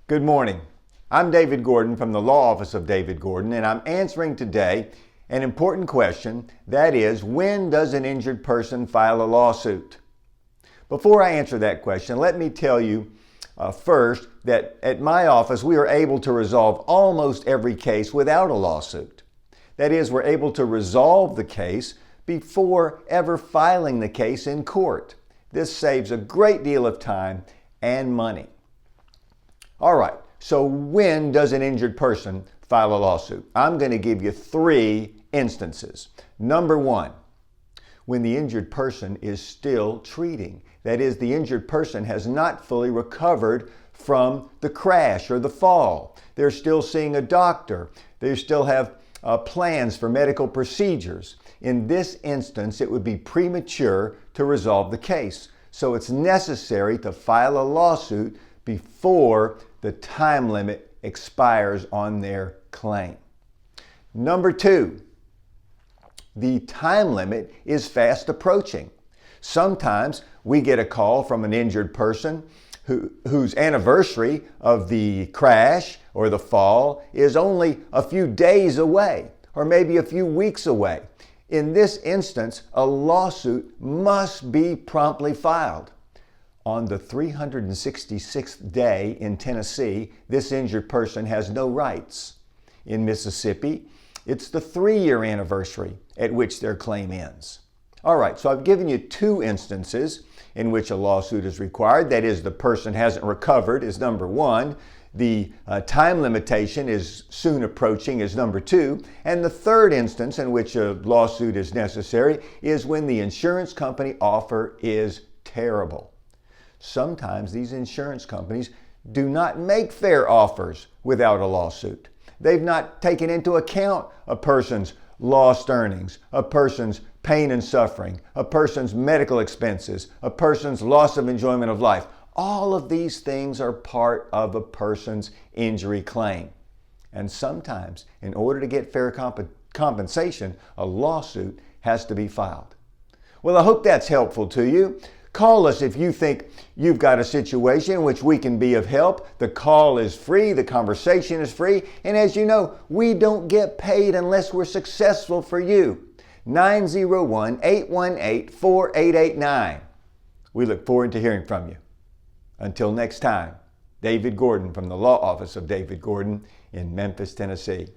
Good morning. I'm David Gordon from the Law Office of David Gordon, and I'm answering today an important question, that is, when does an injured person file a lawsuit? Before I answer that question, let me tell you first that at my office we are able to resolve almost every case without a lawsuit. That is, we're able to resolve the case before ever filing the case in court. This saves a great deal of time and money. All right, so when does an injured person file a lawsuit? I'm going to give you 3 instances. Number 1, when the injured person is still treating. That is, the injured person has not fully recovered from the crash or the fall. They're still seeing a doctor. They still have plans for medical procedures. In this instance, it would be premature to resolve the case. So it's necessary to file a lawsuit before the time limit expires on their claim. Number 2, the time limit is fast approaching. Sometimes we get a call from an injured person whose anniversary of the crash or the fall is only a few days away, or maybe a few weeks away. In this instance, a lawsuit must be promptly filed. On the 366th day in Tennessee, this injured person has no rights. In Mississippi, it's the 3-year anniversary at which their claim ends. All right, so I've given you 2 instances in which a lawsuit is required. That is, the person hasn't recovered is number 1. The time limitation is soon approaching is number 2. And the 3rd instance in which a lawsuit is necessary is when the insurance company offer is terrible. Sometimes these insurance companies do not make fair offers without a lawsuit. They've not taken into account a person's lost earnings, a person's pain and suffering, a person's medical expenses, a person's loss of enjoyment of life. All of these things are part of a person's injury claim. And sometimes, in order to get fair compensation, a lawsuit has to be filed. Well, I hope that's helpful to you. Call us if you think you've got a situation in which we can be of help. The call is free, the conversation is free, and as you know, we don't get paid unless we're successful for you. 901-818-4889. We look forward to hearing from you. Until next time, David Gordon from the Law Office of David Gordon in Memphis, Tennessee.